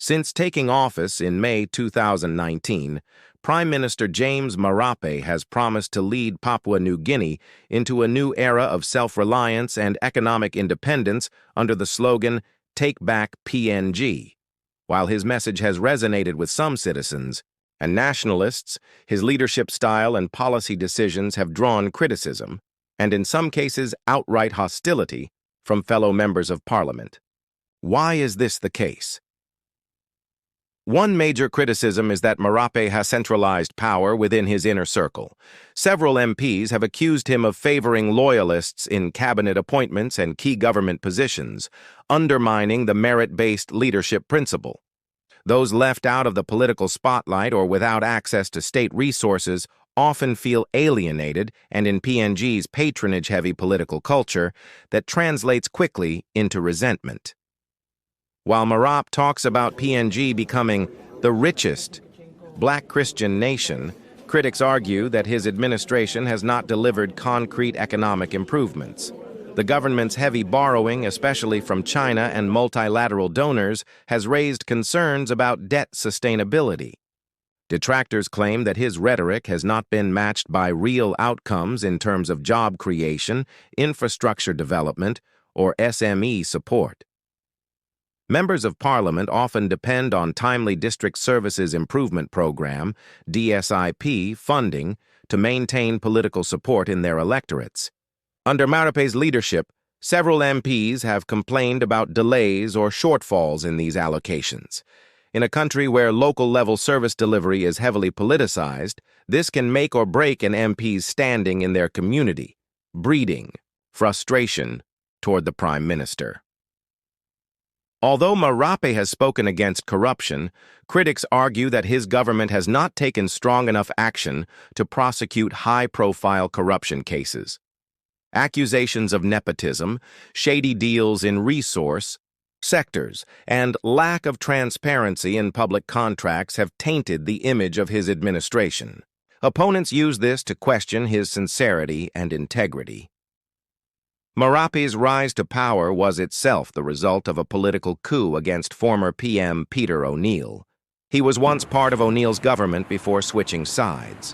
Since taking office in May 2019, Prime Minister James Marape has promised to lead Papua New Guinea into a new era of self-reliance and economic independence under the slogan, "Take Back PNG." While his message has resonated with some citizens and nationalists, his leadership style and policy decisions have drawn criticism, and in some cases outright hostility, from fellow members of parliament. Why is this the case? One major criticism is that Marape has centralized power within his inner circle. Several MPs have accused him of favoring loyalists in cabinet appointments and key government positions, undermining the merit-based leadership principle. Those left out of the political spotlight or without access to state resources often feel alienated, and in PNG's patronage-heavy political culture, that translates quickly into resentment. While Marape talks about PNG becoming the richest Black Christian nation, critics argue that his administration has not delivered concrete economic improvements. The government's heavy borrowing, especially from China and multilateral donors, has raised concerns about debt sustainability. Detractors claim that his rhetoric has not been matched by real outcomes in terms of job creation, infrastructure development, or SME support. Members of Parliament often depend on timely District Services Improvement Program, DSIP, funding to maintain political support in their electorates. Under Marape's leadership, several MPs have complained about delays or shortfalls in these allocations. In a country where local-level service delivery is heavily politicized, this can make or break an MP's standing in their community, breeding frustration toward the Prime Minister. Although Marape has spoken against corruption, critics argue that his government has not taken strong enough action to prosecute high-profile corruption cases. Accusations of nepotism, shady deals in resource sectors, and lack of transparency in public contracts have tainted the image of his administration. Opponents use this to question his sincerity and integrity. Marape's rise to power was itself the result of a political coup against former PM Peter O'Neill. He was once part of O'Neill's government before switching sides.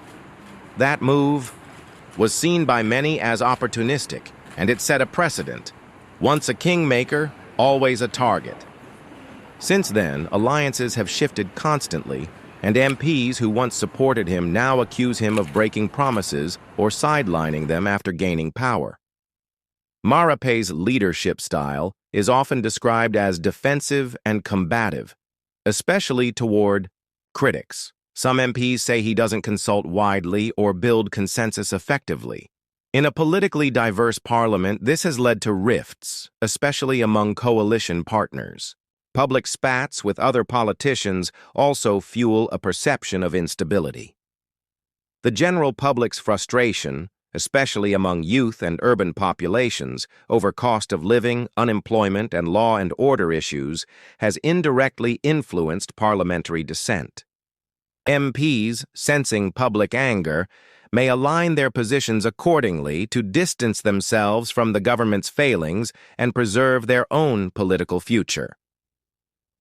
That move was seen by many as opportunistic, and it set a precedent. Once a kingmaker, always a target. Since then, alliances have shifted constantly, and MPs who once supported him now accuse him of breaking promises or sidelining them after gaining power. Marape's leadership style is often described as defensive and combative, especially toward critics. Some MPs say he doesn't consult widely or build consensus effectively. In a politically diverse parliament, this has led to rifts, especially among coalition partners. Public spats with other politicians also fuel a perception of instability. The general public's frustration, especially among youth and urban populations, over cost of living, unemployment, and law and order issues, has indirectly influenced parliamentary dissent. MPs, sensing public anger, may align their positions accordingly to distance themselves from the government's failings and preserve their own political future.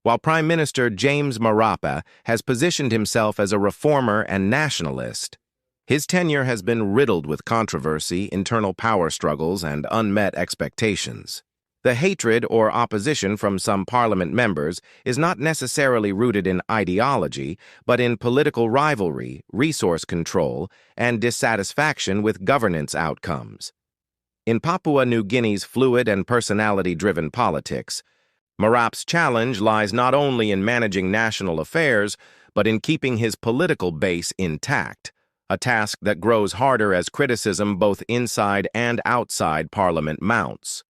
While Prime Minister James Marape has positioned himself as a reformer and nationalist, his tenure has been riddled with controversy, internal power struggles, and unmet expectations. The hatred or opposition from some parliament members is not necessarily rooted in ideology, but in political rivalry, resource control, and dissatisfaction with governance outcomes. In Papua New Guinea's fluid and personality-driven politics, Marape's challenge lies not only in managing national affairs, but in keeping his political base intact, a task that grows harder as criticism both inside and outside Parliament mounts.